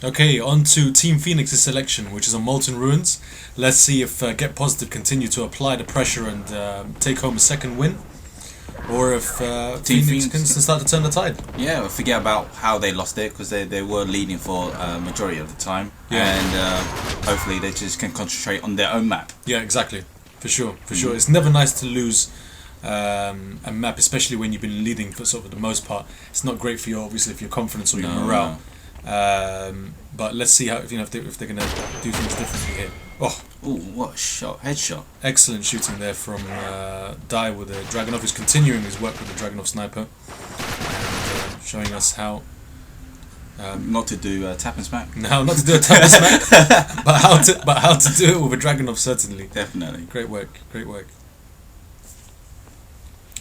Okay, on to Team FnxX's selection, which is on Molten Ruins. Let's see if Get Positive continue to apply the pressure and take home a second win, or if Team FnxX can start to turn the tide. Yeah, forget about how they lost it, because they were leading for a majority of the time, and hopefully they just can concentrate on their own map. Yeah, exactly, for sure. It's never nice to lose a map, especially when you've been leading for sort of the most part. It's not great for your confidence or your morale. But let's see how if they're gonna do things differently here. Oh, what a shot! Headshot. Excellent shooting there from Dai with the Dragunov, who's continuing his work with the Dragunov sniper, and showing us how not to do tap and smack. No, not to do a tap and smack, but how to do it with a Dragunov, certainly. Definitely. Great work.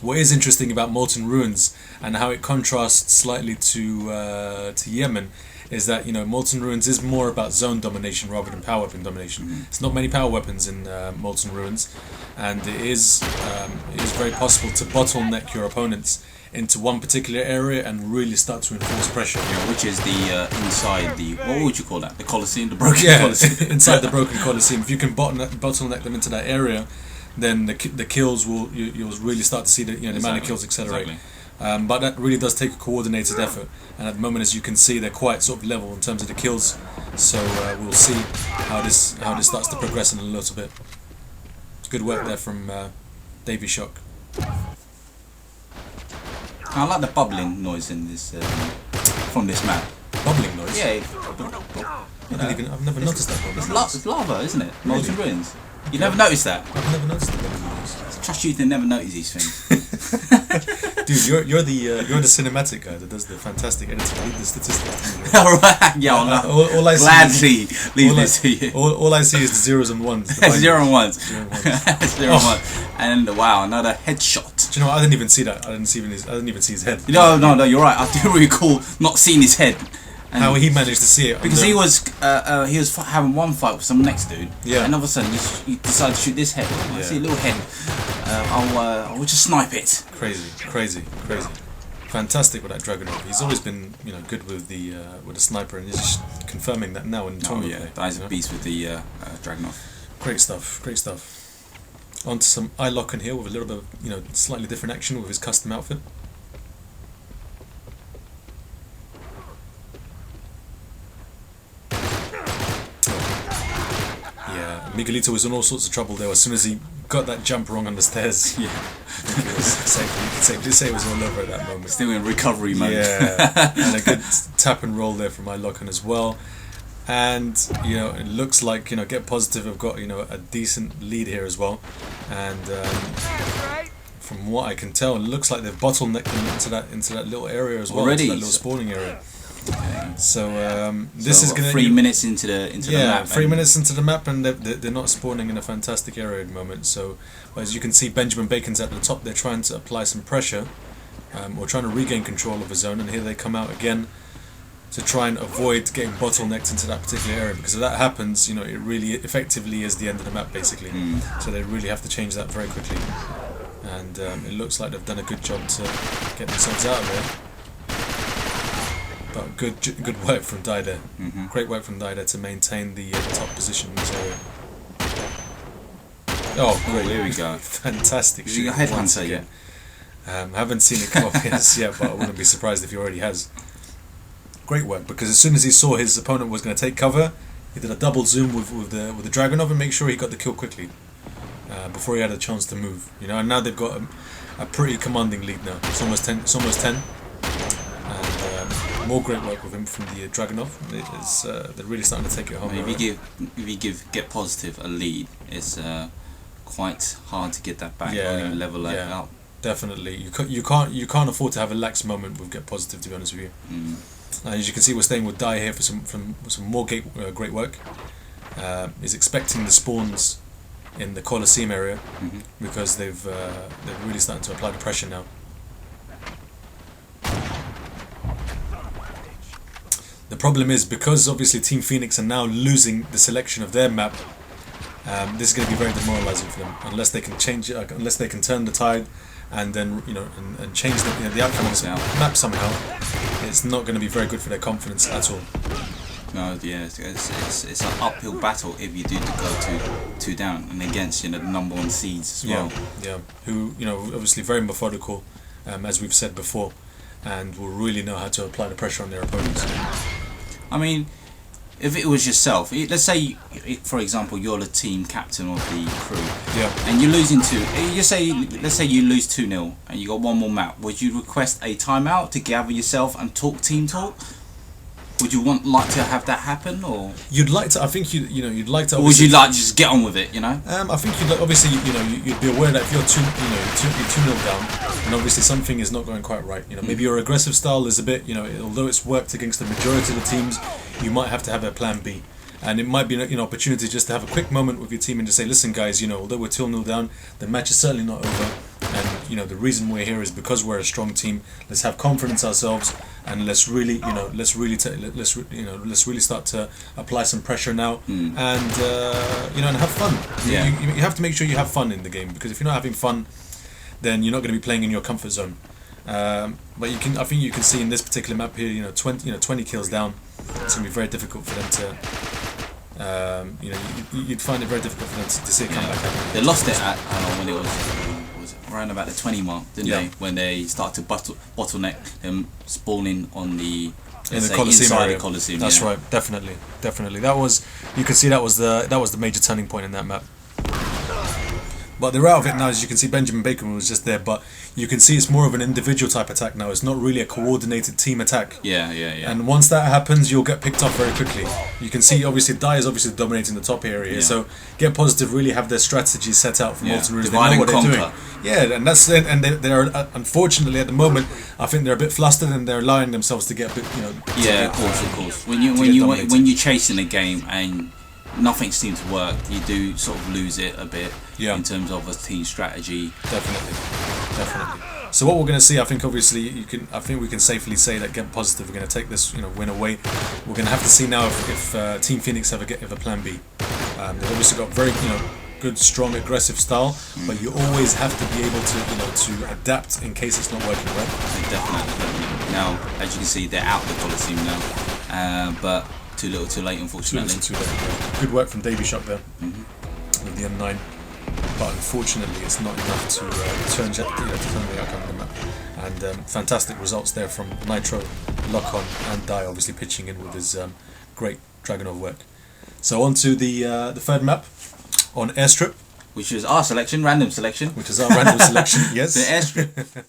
What is interesting about Molten Ruins and how it contrasts slightly to Yemen is that Molten Ruins is more about zone domination rather than power weapon domination. It's not many power weapons in Molten Ruins, and it is very possible to bottleneck your opponents into one particular area and really start to enforce pressure. Yeah, which is the inside the, what would you call that? The Colosseum, the broken Colosseum. Inside the broken Colosseum. If you can bottleneck them into that area, then the kills you'll really start to see the amount of kills accelerate. Exactly. But that really does take a coordinated effort, and at the moment, as you can see, they're quite sort of level in terms of the kills. So we'll see how this starts to progress in a little bit. Good work there from Davy Shock. I like the bubbling noise in this from this map. Bubbling noise. Yeah. I've never noticed that. It's lava, isn't it? Molten Ruins. You never noticed that? I've never noticed the bubbling noise. Trust you to never notice these things. Dude, you're the cinematic guy that does the fantastic editing. Read the statistics. Alright, yeah, all I gladly leave this to you. All I see is the zeros and ones. Zero and ones. Zero and ones. And wow, another headshot. Do you know what? I didn't even see that. I didn't even see his head. No, you're right. I do recall not seeing his head. And how he managed to see it because he was having one fight with some next dude, and all of a sudden he decided to shoot this head. I see a little head. I'll just snipe it. Crazy. Fantastic with that Dragunov. He's always been good with the sniper, and he's just confirming that now in tournament play. He's a beast with the Dragunov. Great stuff. On to some I-Lock in here with a little bit of slightly different action with his custom outfit. Miguelito was in all sorts of trouble there as soon as he got that jump wrong on the stairs. Yeah. You could safely say it was all over at that moment. Still in recovery mode. Yeah. And a good tap and roll there from I-Lock as well. And it looks like Get Positive have got a decent lead here as well. And from what I can tell, it looks like they've bottlenecked them into that little area as well. Already, into that little spawning area. So this is going 3 minutes into the map. 3 minutes into the map, and they're not spawning in a fantastic area at the moment. So as you can see, Benjamin Bacon's at the top. They're trying to apply some pressure, or trying to regain control of the zone. And here they come out again to try and avoid getting bottlenecked into that particular area. Because if that happens, it really effectively is the end of the map, basically. So they really have to change that very quickly. And it looks like they've done a good job to get themselves out of there. But good work from Dai there. Great work from Dai there to maintain the top position in this area. Oh, great. There we go. Fantastic. Is he a headhunter yet? Haven't seen it come off yet, but I wouldn't be surprised if he already has. Great work, because as soon as he saw his opponent was going to take cover, he did a double zoom with the Dragunov and make sure he got the kill quickly before he had a chance to move. And now they've got a pretty commanding lead now. It's almost 10. More great work with him from the Dragunov. They're really starting to take it home. If you give Get Positive a lead, it's quite hard to get that back. Or level it out. Definitely, you can't afford to have a lax moment with Get Positive. To be honest with you, as you can see, we're staying with Dai here for some more great work. He's expecting the spawns in the Colosseum area because they're really starting to apply the pressure now. The problem is, because obviously Team FnxX are now losing the selection of their map, this is going to be very demoralizing for them unless they can change it, unless they can turn the tide and then and change the outcome of the map somehow. It's not going to be very good for their confidence at all. No, yeah, it's an uphill battle if you do go two down, and against the number one seeds as well. Yeah, who obviously very methodical, as we've said before, and will really know how to apply the pressure on their opponents. I mean, if it was yourself, let's say, for example, you're the team captain of the crew, and you're losing let's say you lose 2-0 and you got one more map. Would you request a timeout to gather yourself and talk team talk? Would you like to have that happen, or you'd like to? I think you'd like to. Or would you like to just get on with it? I think obviously you'd be aware that if you're 2-0 down, and obviously something is not going quite right. Maybe your aggressive style is a bit. Although it's worked against the majority of the teams, you might have to have a plan B. And it might be an opportunity just to have a quick moment with your team and just say, listen guys, although we're 2-0 down, the match is certainly not over, and the reason we're here is because we're a strong team. Let's have confidence ourselves, and let's really start to apply some pressure now, and and have fun. You have to make sure you have fun in the game, because if you're not having fun, then you're not going to be playing in your comfort zone. But I think you can see in this particular map here, 20 kills down. It's going to be very difficult for them to. You'd find it very difficult for them to see a comeback. They lost it at when it was around about the 20 mark, didn't they? When they started to bottleneck them spawning on the Coliseum area. The Coliseum. That's right, definitely. You can see that was the major turning point in that map. But they're out of it now, as you can see. Benjamin Bacon was just there, but you can see it's more of an individual type attack now. It's not really a coordinated team attack. Yeah. And once that happens, you'll get picked up very quickly. You can see, obviously, Die is obviously dominating the top area here. So Get Positive really have their strategy set out for Molten Ruins. They know what they're doing. Yeah, and that's it. And they're unfortunately at the moment, I think they're a bit flustered and they're allowing themselves to get a bit, Yeah, of course. When you're chasing a game and nothing seems to work, you do sort of lose it a bit in terms of a team strategy. Definitely. So what we're going to see, I think obviously we can safely say that Get Positive are going to take this win away. We're going to have to see now if Team Phoenix have a plan B. They've obviously got very good, strong, aggressive style, but you always have to be able to adapt in case it's not working right. Definitely. Now, as you can see, they're out the Coliseum now, but too little, too late, unfortunately. Too late. Good work from Davy Shock there with the M9, but unfortunately, it's not enough to turn the outcome of the map. And fantastic results there from Nitro, Lock-On, and Die, obviously pitching in with his great Dragunov work. So on to the third map on Airstrip, which is our selection, random selection. Which is our random selection, yes. The Airstrip.